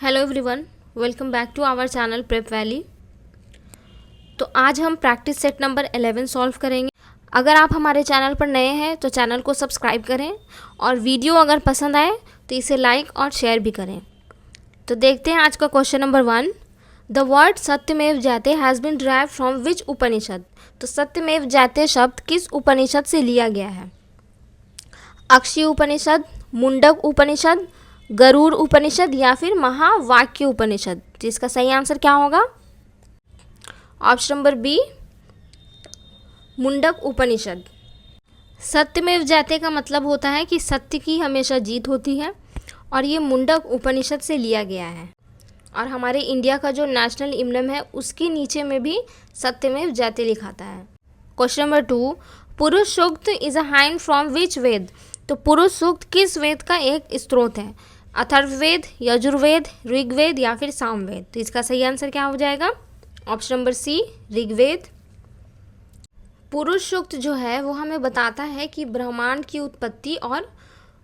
Hello everyone, welcome back to our channel prep valley. तो आज हम प्रैक्टिस सेट नंबर 11 सॉल्व करेंगे। अगर आप हमारे चैनल पर नए हैं तो चैनल को सब्सक्राइब करें और वीडियो अगर पसंद आए तो इसे लाइक और शेयर भी करें। तो देखते हैं आज का question number 1। The word Satyameva Jayate has been derived from which Upanishad. तो सत्यमेव जयते शब्द किस उपनिषद से लिया गया है? अक्षय उपनिषद, मुंडक उपनिषद, गरुड़ उपनिषद या फिर महावाक्य उपनिषद। तो इसका सही आंसर क्या होगा? ऑप्शन नंबर बी, मुंडक उपनिषद। सत्यमेव जयते का मतलब होता है कि सत्य की हमेशा जीत होती है और ये मुंडक उपनिषद से लिया गया है। और हमारे इंडिया का जो नेशनल एम्ब्लम है उसके नीचे में भी सत्यमेव जयते लिखाता है। क्वेश्चन नंबर 2, पुरुष सूक्त इज अ हाइन फ्रॉम विच वेद। तो पुरुष सूक्त किस वेद का एक स्त्रोत है? अथर्ववेद, यजुर्वेद, ऋग्वेद या फिर सामवेद। तो इसका सही आंसर क्या हो जाएगा? Option number C, Rigveda. Purusha Sukta जो है वो हमें बताता है कि ब्रह्मांड की उत्पत्ति और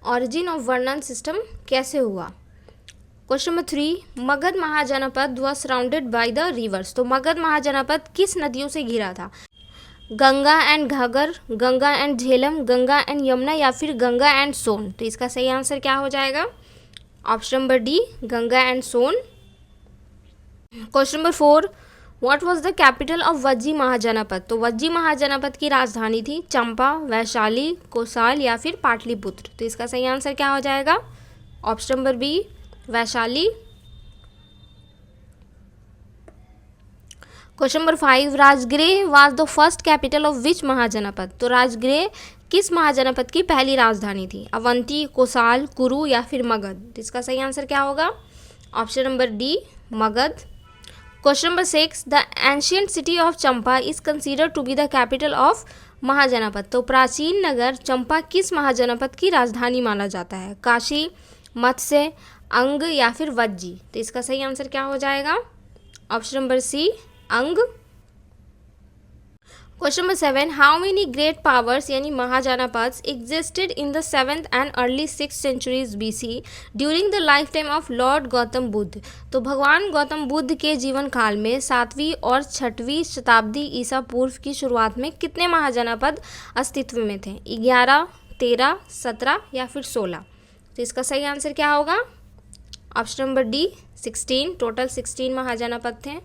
ऑरिजिन ऑफ वर्णन सिस्टम कैसे हुआ। Question number 3, Magadha Mahajanapada was surrounded by the rivers. तो मगध महाजनपद किस नदियों से घिरा था? Ganga and Ghaghara, Ganga and Jhelum, Ganga and Yamuna या फिर गंगा एंड सोन। तो इसका सही आंसर क्या हो जाएगा? Option number D, Ganga and Son. Question number 4, what was the capital of Vajji Mahajanapada. तो वज्जी महाजनपद की राजधानी थी चंपा, वैशाली, कोसाल या फिर पाटलिपुत्र। तो इसका सही आंसर क्या हो जाएगा? Option number B, Vaishali. Question number 5, Rajgriha was the first capital of which Mahajanapada. तो राजगृह किस महाजनपद की पहली राजधानी थी? अवंती, कोसाल, कुरु या फिर मगध। तो इसका सही आंसर क्या होगा? Option number D, Magadha. Question number 6, the ancient city of Champa is considered to be the capital of Mahajanapada. तो प्राचीन नगर चंपा किस महाजनपद की राजधानी माना जाता है? काशी, मत्स्य, अंग या फिर वज्जी। तो इसका सही आंसर क्या हो जाएगा? Option number C, Anga. Question number 7, how many great powers यानी Mahajanapadas existed in the 7th and early 6th centuries BC during the lifetime of lord Gautam Buddha. तो भगवान गौतम बुद्ध के जीवन काल में 7वीं और 6वीं शताब्दी ईसा पूर्व की शुरुआत में कितने महाजनपद अस्तित्व में थे? 11, 13, 17 या फिर 16। तो इसका सही आंसर क्या होगा? Option number D, 16। टोटल 16 महाजनपद थे।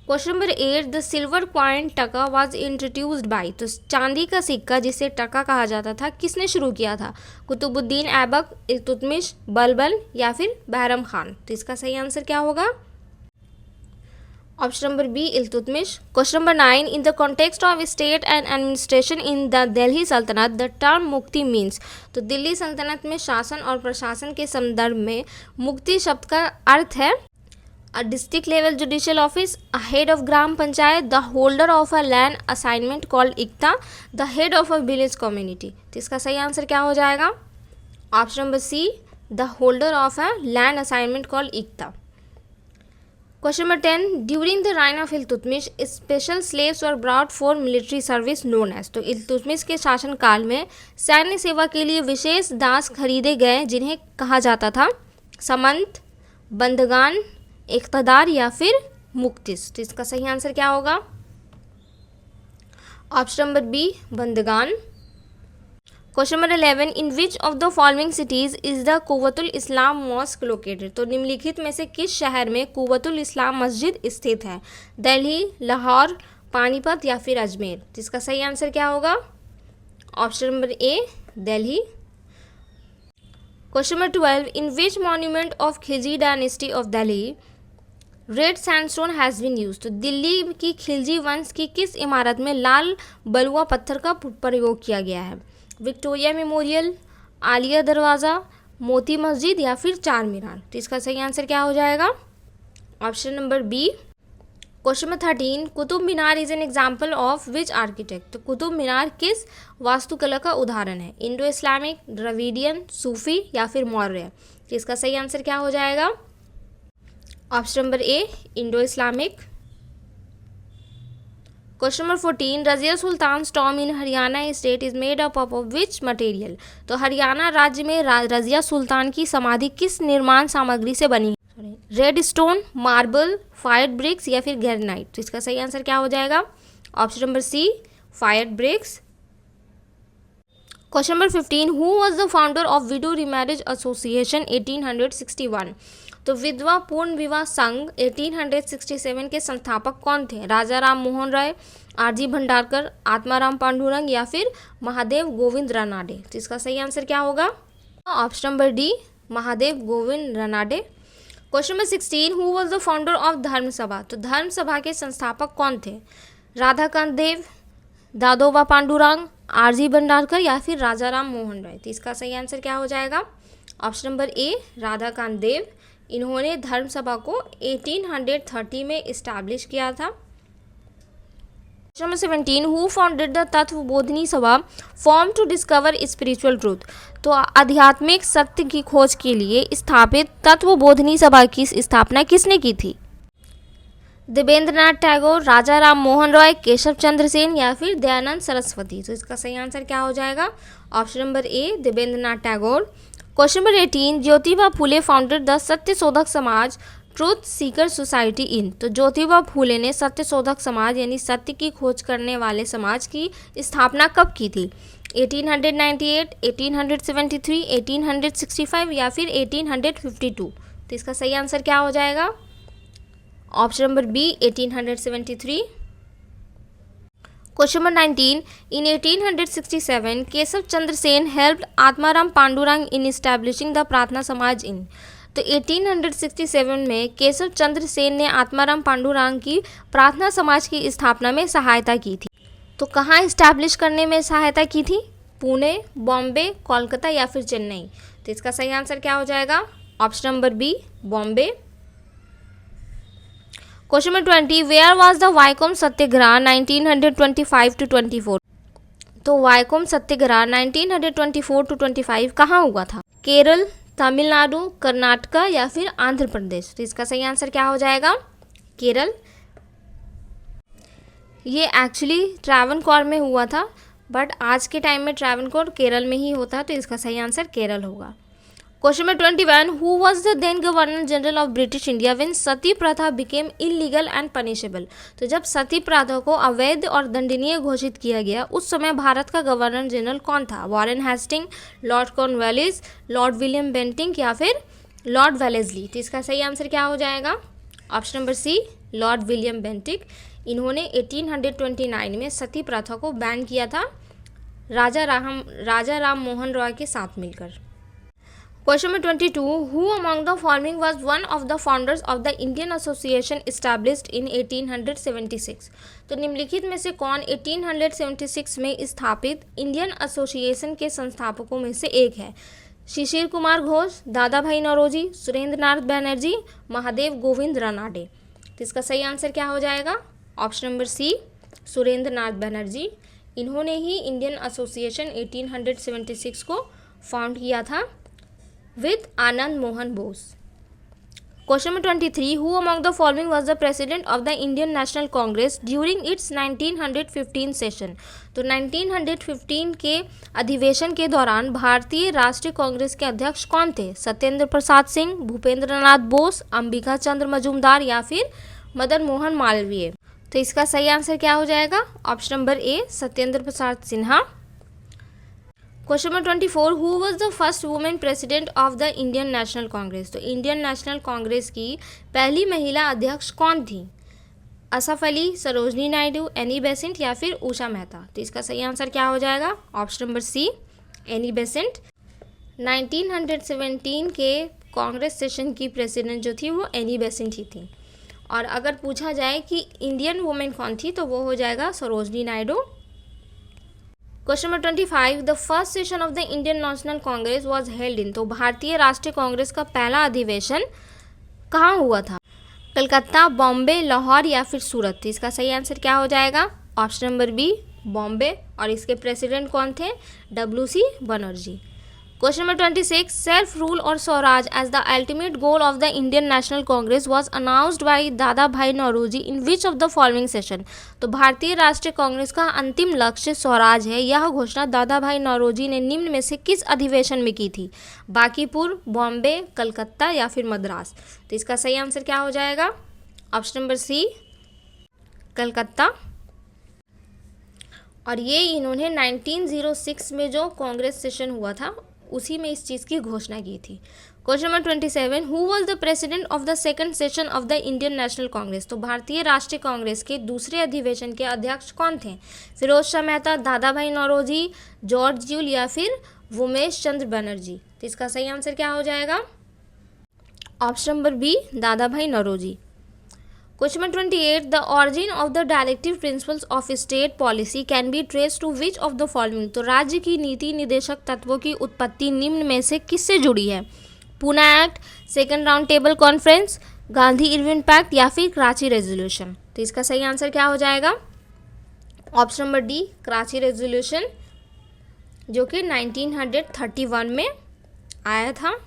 Question number 8, the silver coin टका वाज इंट्रोड्यूस्ड बाय। तो चांदी का सिक्का जिसे टका कहा जाता था किसने शुरू किया था? कुतुबुद्दीन ऐबक, इल्तुतमिश, बलबल या फिर बहरम खान। तो इसका सही आंसर क्या होगा? Option number B, Iltutmish. Question number 9, in the context of state and administration in the Delhi sultanate the term मुक्ति मीन्स। तो दिल्ली सल्तनत में शासन और प्रशासन के संदर्भ में मुक्ति शब्द का अर्थ है a district level judicial office, a head of gram panchayat, the holder of a land assignment called ikta, the head of a village community। तो इसका सही आंसर क्या हो जाएगा? Option number C, the holder of a land assignment called ikta। Question number 10, during the reign of Iltutmish special slaves were brought for military service known as. तो इल्तुतमिश के शासन काल में सैन्य सेवा के लिए विशेष दास खरीदे गए जिन्हें कहा जाता था समंत, बंदगान, इख्तदार या फिर मुक्तिस। तो इसका सही आंसर क्या होगा? Option number B, Bandagan. Question number 11, in which of the following cities is the Quwwatul Islam mosque located. तो निम्नलिखित में से किस शहर में कुव्वतुल इस्लाम मस्जिद स्थित है? दिल्ली, लाहौर, पानीपत या फिर अजमेर। तो इसका सही आंसर क्या होगा? Option number A, Delhi. Question number 12, in which monument of Khilji dynasty of Delhi red sandstone has been use. तो दिल्ली की खिलजी वंश की किस इमारत में लाल बलुआ पत्थर का प्रयोग किया गया है? विक्टोरिया मेमोरियल, आलिया दरवाज़ा, मोती मस्जिद या फिर चार मीनार। तो इसका सही आंसर क्या हो जाएगा? Option number B. Question number 13, Qutub Minar is an example of which architect. तो कुतुब मीनार किस वास्तुकला का उदाहरण है? इंडो इस्लामिक, द्रविडियन, सूफी या फिर मौर्य। तो इसका सही आंसर क्या हो जाएगा? Option number A, Indo Islamic. Question number 14, Razia Sultan Tom in Haryana state is made up of which material. तो हरियाणा राज्य में रजिया सुल्तान की समाधि किस निर्माण सामग्री से बनी है? Red stone, marble, fire bricks या फिर ग्रेनाइट। तो इसका सही आंसर क्या हो जाएगा? Option number C, fire bricks. Question number 15, who was the founder of widow remarriage association 1861? तो विधवा पूर्ण विवाह संघ 1867 के संस्थापक कौन थे? राजा राम मोहन राय, आरजी भंडारकर, आत्माराम पांडुरंग या फिर महादेव गोविंद रानाडे। तो इसका सही आंसर क्या होगा? Option number D, Mahadev Govind Ranade. Question number 16, who was the founder of धर्म सभा? तो धर्म सभा के संस्थापक कौन थे? राधाकांत देव, दादोबा पांडुरंग, आरजी भंडारकर या फिर राजा राम मोहन राय। तो इसका सही आंसर क्या हो जाएगा? Option number A, Radhakant Deb. इन्होंने धर्म सभा को 1830 में इस्टेब्लिश किया था। Question number 17, who founded the Tattvabodhini Sabha form to discover spiritual truth? तो आध्यात्मिक सत्य की खोज के लिए स्थापित तत्वबोधिनी सभा की स्थापना किसने की थी? देवेंद्रनाथ टैगोर, राजा राम मोहन रॉय, केशव चंद्र सेन या फिर दयानंद सरस्वती। तो इसका सही आंसर क्या हो जाएगा? Option number A, Devendranath Tagore. Question number 18, Jyotiba Phule founded the Satya Shodhak समाज ट्रूथ सीकर सोसाइटी इन? तो ज्योतिबा फूले ने सत्य शोधक समाज यानी सत्य की खोज करने वाले समाज की स्थापना कब की थी? 1898, 1873, 1865 या फिर 1852। तो इसका सही आंसर क्या हो जाएगा? Option number B, 1873। Question number 19, in 1867 Keshav Chandra Sen helped Atmaram Pandurang in establishing the Prarthana Samaj इन? तो 1867 में केशव चंद्र सेन ने आत्माराम पांडुरंग की प्रार्थना समाज की स्थापना में सहायता की थी। तो कहाँ इस्टेब्लिश करने में सहायता की थी? पुणे, बॉम्बे, कोलकाता या फिर चेन्नई। तो इसका सही आंसर क्या हो जाएगा? Option number B, Bombay. Question number 20, where was the Vaikom Satyagraha 1925 to 24? तो वाइकोम सत्याग्रह 1924 to 25 कहाँ हुआ था? केरल, तमिलनाडु, कर्नाटका या फिर आंध्र प्रदेश। तो इसका सही आंसर क्या हो जाएगा? केरल। ये एक्चुअली ट्रावनकोर में हुआ था, बट आज के टाइम में ट्रावनकोर केरल में ही होता है, तो इसका सही आंसर केरल होगा। Question number 21, who was the then governor general of British India when Sati Pratha became illegal and punishable? तो जब सती प्रथा को अवैध और दंडनीय घोषित किया गया, उस समय भारत का गवर्नर जनरल कौन था? Warren Hasting, lord Cornwallis, lord William Bentinck या फिर लॉर्ड वेलेस्ली। तो इसका सही आंसर क्या हो जाएगा? Option number C, lord William Bentinck. इन्होंने 1829 में सती प्रथा को बैन किया था राजा राम मोहन रॉय के साथ मिलकर। Question number 22, who among the following was one of the founders of the Indian association established in 1876? तो निम्नलिखित में से कौन 1876 में स्थापित इंडियन एसोसिएशन के संस्थापकों में से एक है? शिशिर कुमार घोष, दादा भाई नौरोजी, सुरेंद्र नाथ बनर्जी, महादेव गोविंद रानाडे। तो इसका सही आंसर क्या हो जाएगा? ऑप्शन नंबर सी, सुरेंद्र नाथ बनर्जी। इन्होंने ही इंडियन एसोसिएशन 1876 को फाउंड किया था with Anand Mohan Bose. Question number 23, who among the following was the president of the Indian National Congress during its 1915 session? तो 1915 के अधिवेशन के दौरान भारतीय राष्ट्रीय कांग्रेस के अध्यक्ष कौन थे? सत्येंद्र प्रसाद सिंह, भूपेंद्र नाथ बोस, अंबिका चंद्र मजूमदार या फिर मदन मोहन मालवीय। तो इसका सही आंसर क्या हो जाएगा? Option number A, Satyendra Prasad Sinha. Question number 24, who was the first women president of the Indian National Congress? तो इंडियन नेशनल कांग्रेस की पहली महिला अध्यक्ष कौन थी? असफ अली, सरोजनी नायडू, एनी बेसेंट या फिर उषा मेहता। तो इसका सही आंसर क्या हो जाएगा? Option number C, Annie Besant. 1917 के कांग्रेस सेशन की प्रेसिडेंट जो थी वो एनी बेसेंट ही थी। और अगर पूछा जाए कि इंडियन वुमेन कौन थी, तो वो हो जाएगा Sarojini Naidu. Question number 25, the first session of the Indian National Congress was held in? तो भारतीय राष्ट्रीय कांग्रेस का पहला अधिवेशन कहाँ हुआ था? कलकत्ता, बॉम्बे, लाहौर या फिर सूरत। तो इसका सही आंसर क्या हो जाएगा? Option number B, Bombay. और इसके प्रेसिडेंट कौन थे? WC Banerjee. Question number 26, self rule और Swaraj as the ultimate goal of the Indian National Congress was announced by Dadabhai Naoroji in which of the following session. तो भारतीय राष्ट्रीय कांग्रेस का अंतिम लक्ष्य स्वराज है, यह घोषणा दादा भाई नौरोजी ने निम्न में से किस अधिवेशन में की थी? बांकीपुर, बॉम्बे, कलकत्ता या फिर मद्रास। तो इसका सही आंसर क्या हो जाएगा? Option number C, Calcutta. और ये इन्होंने 1906 में जो कांग्रेस सेशन हुआ था उसी में इस चीज़ की घोषणा की थी। Question number 27, who was the president of the second session of the Indian National Congress. तो भारतीय राष्ट्रीय कांग्रेस के दूसरे अधिवेशन के अध्यक्ष कौन थे? फिरोज शाह मेहता, दादा भाई नौरोजी, जॉर्ज यूल या फिर उमेश चंद्र बनर्जी। तो इसका सही आंसर क्या हो जाएगा? Option number B, Dadabhai Naoroji. Question number 28, the origin of the directive principles of state policy can be trace to which of the following. तो राज्य की नीति निदेशक तत्वों की उत्पत्ति निम्न में से किससे जुड़ी है? Poona act, second round table conference, Gandhi Irwin pact या फिर कराची रेजोल्यूशन। तो इसका सही आंसर क्या हो जाएगा? Option number D, Karachi resolution, जो कि 1931 में आया था।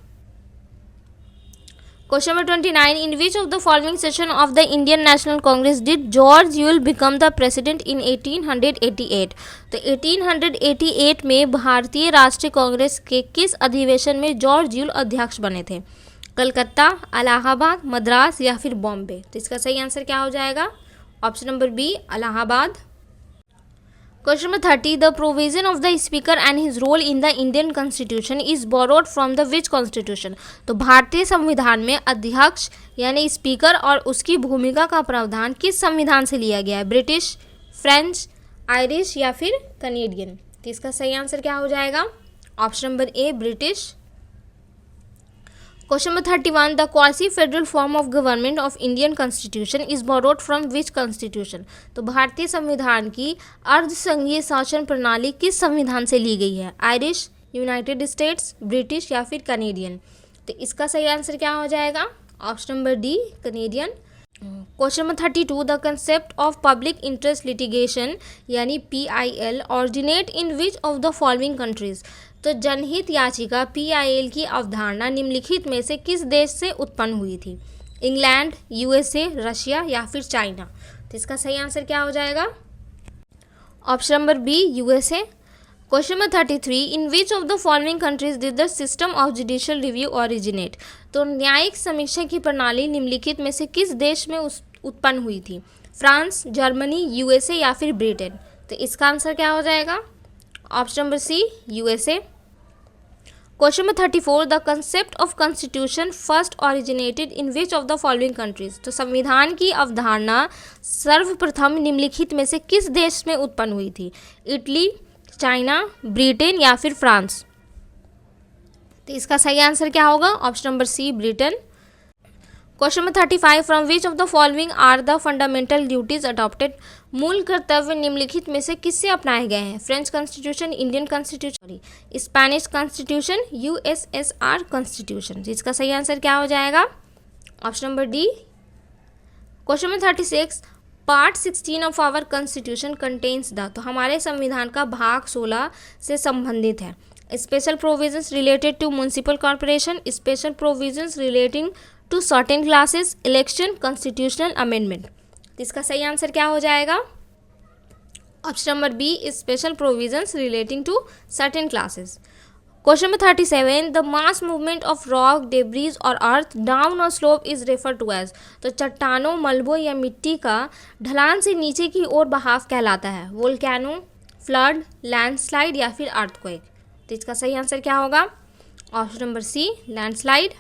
Question number 29, in which of the following session of the Indian National Congress did George Yule become the president in 1888। तो 1888 में भारतीय राष्ट्रीय कांग्रेस के किस अधिवेशन में जॉर्ज यूल अध्यक्ष बने थे? कलकत्ता, इलाहाबाद, मद्रास या फिर बॉम्बे। तो इसका सही आंसर क्या हो जाएगा? Option number B, Allahabad. Question number 30, the provision of the speaker and his role in the Indian constitution is borrowed from the which constitution. तो भारतीय संविधान में अध्यक्ष यानी स्पीकर और उसकी भूमिका का प्रावधान किस संविधान से लिया गया है? ब्रिटिश, फ्रेंच, आयरिश या फिर कनेडियन। तो इसका सही आंसर क्या हो जाएगा? Option number A, British. Question number 31, the quasi federal form of government of Indian constitution is borrowed from which constitution. तो भारतीय संविधान की अर्ध संघीय शासन प्रणाली किस संविधान से ली गई है? आयरिश, यूनाइटेड स्टेट्स, ब्रिटिश या फिर कनेडियन। तो इसका सही आंसर क्या हो जाएगा? Option number D, Canadian. Question number 32, the concept of public interest litigation यानी PIL originate in which of the following countries. तो जनहित याचिका PIL की अवधारणा निम्नलिखित में से किस देश से उत्पन्न हुई थी? इंग्लैंड, USA, रशिया या फिर चाइना। तो इसका सही आंसर क्या हो जाएगा? Option number B, USA। Question number 33, in which of the following countries did the system of judicial review originate. तो न्यायिक समीक्षा की प्रणाली निम्नलिखित में से किस देश में उत्पन्न हुई थी? फ्रांस, जर्मनी, USA या फिर ब्रिटेन। तो इसका आंसर क्या हो जाएगा? Option number C, USA। Question number 34, the concept of constitution first originated in which of the following countries. तो संविधान की अवधारणा सर्वप्रथम निम्नलिखित में से किस देश में उत्पन्न हुई थी? इटली, चाइना, ब्रिटेन या फिर फ्रांस। तो इसका सही आंसर क्या होगा? Option number C, Britain. Question number 35, from which of the following are the fundamental duties adopted. मूल कर्तव्य निम्नलिखित में से किससे अपनाए गए हैं? French constitution, Indian constitution, Spanish constitution, USSR constitution. इसका सही आंसर क्या हो जाएगा? Option number D. Question number 36, part 16 of our constitution contains the. तो हमारे संविधान का भाग 16 से संबंधित है special provisions related to municipal corporation, special provisions relating to certain classes, election, constitutional amendment. इसका सही आंसर क्या हो जाएगा? Option number B, special provisions relating to certain classes. Question number 37, the mass movement of rock, debris और earth down और slope is refer to as. तो चट्टानों, मलबों या मिट्टी का ढलान से नीचे की ओर बहाव कहलाता है? वोल्केनो, फ्लड, लैंडस्लाइड या फिर अर्थक्वेक। तो इसका सही आंसर क्या होगा? Option number C, landslide.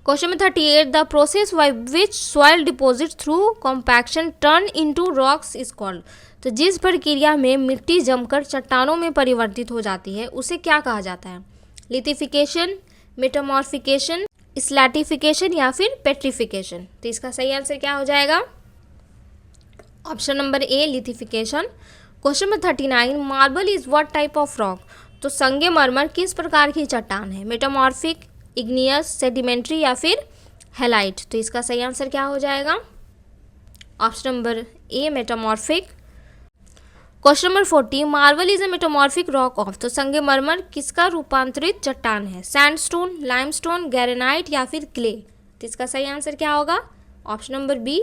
Question number 38, the process by which soil deposit through compaction turn into rocks is called. तो जिस प्रक्रिया में मिट्टी जमकर चट्टानों में परिवर्तित हो जाती है उसे क्या कहा जाता है? लिथिफिकेशन, मेटामॉर्फिकेशन, स्लैटिफिकेशन या फिर पेट्रिफिकेशन। तो इसका सही आंसर क्या हो जाएगा? Option number A, lithification. Question number 39, marble is what type of rock. तो संगमरमर किस प्रकार की चट्टान है? मेटामॉर्फिक, इग्नियस, सेडिमेंट्री या फिर हेलाइट। तो इसका सही आंसर क्या हो जाएगा? Option number A, metamorphic. Question number 40, marble is a metamorphic rock of. तो संगमरमर किसका रूपांतरित चट्टान है? सैंडस्टोन, लाइमस्टोन, ग्रेनाइट या फिर क्ले। तो इसका सही आंसर क्या होगा? ऑप्शन नंबर बी,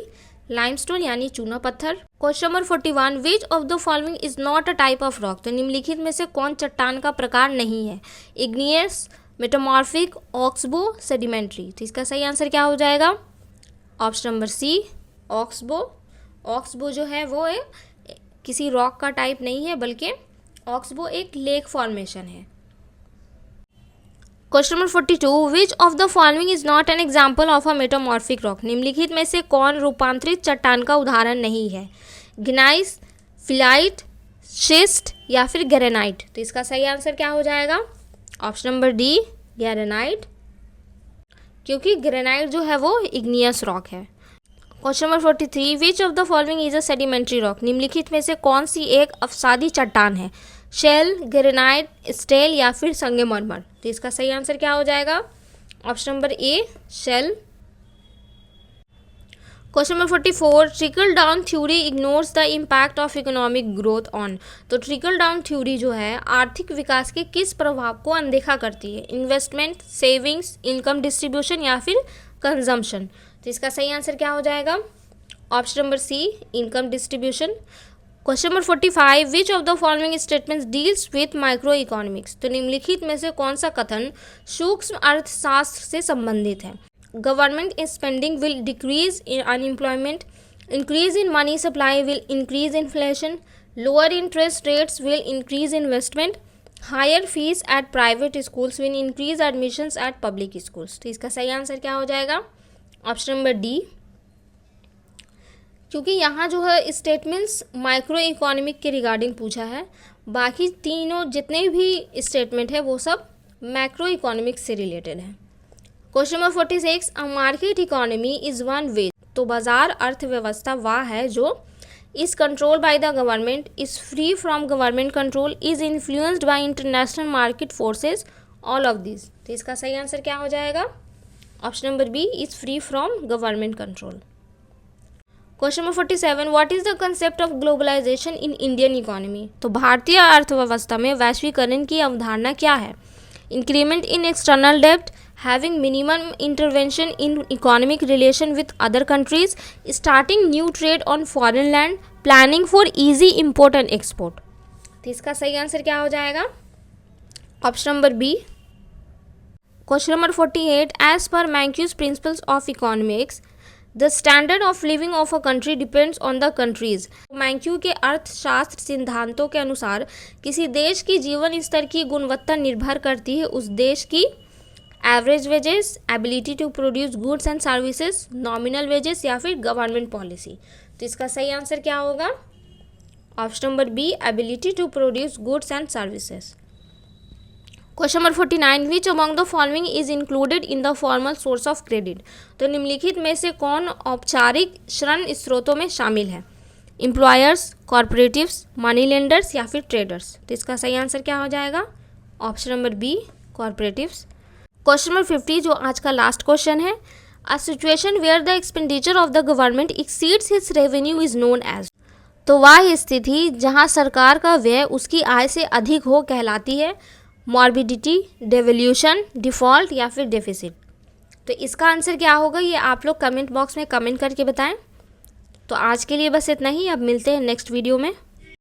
लाइमस्टोन यानी चूना पत्थर। Question number 41, which of the following is not a type of rock. तो निम्नलिखित में से कौन चट्टान का प्रकार नहीं है? Igneous, metamorphic, oxbow, sedimentary. तो इसका सही आंसर क्या हो जाएगा? Option number C, oxbow. Oxbow जो है वो किसी रॉक का टाइप नहीं है, बल्कि ऑक्सबो एक लेक फॉर्मेशन है। Question number 42, which of the following is not an example of a metamorphic rock. निम्नलिखित में से कौन रूपांतरित चट्टान का उदाहरण नहीं है? ग्नाइस, फिलाइट, शिस्ट या फिर ग्रेनाइट। तो इसका सही आंसर क्या हो जाएगा? ऑप्शन नंबर डी, ग्रेनाइट, क्योंकि ग्रेनाइट जो है वो इग्नियस रॉक है। Question number 43, which of the following is a sedimentary rock. निम्नलिखित में से कौन सी एक अवसादी चट्टान है? शेल, ग्रेनाइट, स्टेल या फिर संगमरमर। तो इसका सही आंसर क्या हो जाएगा? Option number A, shale. Question number 44, trickle down theory ignores the impact of economic growth on. तो ट्रिकल डाउन थ्योरी जो है आर्थिक विकास के किस प्रभाव को अनदेखा करती है? इन्वेस्टमेंट, सेविंग्स, इनकम डिस्ट्रीब्यूशन या फिर कंजम्पशन। तो इसका सही आंसर क्या हो जाएगा? Option number C, income distribution. Question number 45, which of the following statements deals with micro economics. तो निम्नलिखित में से कौन सा कथन सूक्ष्म अर्थशास्त्र से संबंधित है? Government spending will decrease in unemployment, increase in money supply will increase inflation, lower interest rates will increase investment, higher fees at private schools will increase admissions at public schools. तो इसका सही आंसर क्या हो जाएगा? Option number D, क्योंकि यहाँ जो है स्टेटमेंट्स माइक्रो इकोनॉमिक के रिगार्डिंग पूछा है, बाकी तीनों जितने भी स्टेटमेंट है वो सब मैक्रो इकोनॉमिक्स से रिलेटेड है। Question number 46, a market economy is one way. तो बाजार अर्थव्यवस्था वह है जो is control by the government, is free from government control, is influenced by international market forces, all of this. तो इसका सही आंसर क्या हो जाएगा? Option number B, is free from government control. Question number 47, what is the concept of globalisation in Indian economy. तो भारतीय अर्थव्यवस्था में वैश्वीकरण की अवधारणा क्या है? इंक्रीमेंट इन एक्सटर्नल डेब्ट, having minimum intervention in economic relation with other countries, starting new trade on foreign land, planning for easy import and export. तो इसका सही आंसर क्या हो जाएगा? Option number B. Question number 48, as per Mankiw's principles of economics the standard of living of a country depends on the countries. Mankiw के अर्थशास्त्र सिद्धांतों के अनुसार किसी देश की जीवन स्तर की गुणवत्ता निर्भर करती है उस देश की average wages, ability to produce goods and services, nominal wages या फिर गवर्नमेंट पॉलिसी। तो इसका सही आंसर क्या होगा? Option number B, ability to produce goods and services. Question number 49, which among the following is included in the formal source of credit. तो निम्नलिखित में से कौन औपचारिक ऋण स्रोतों में शामिल है? एम्प्लॉयर्स, कॉर्पोरेटिव्स, मनी लेंडर्स या फिर ट्रेडर्स। तो इसका सही आंसर क्या हो जाएगा? Option number B, cooperatives. Question number 50 जो आज का लास्ट क्वेश्चन है, a situation where the expenditure of the government exceeds its revenue is known as. तो वह स्थिति जहां सरकार का व्यय उसकी आय से अधिक हो कहलाती है मॉर्बिडिटी, डेवल्यूशन, डिफ़ॉल्ट या फिर डेफिसिट। तो इसका आंसर क्या होगा ये आप लोग कमेंट बॉक्स में कमेंट करके बताएं। तो आज के लिए बस इतना ही, अब मिलते हैं नेक्स्ट वीडियो में।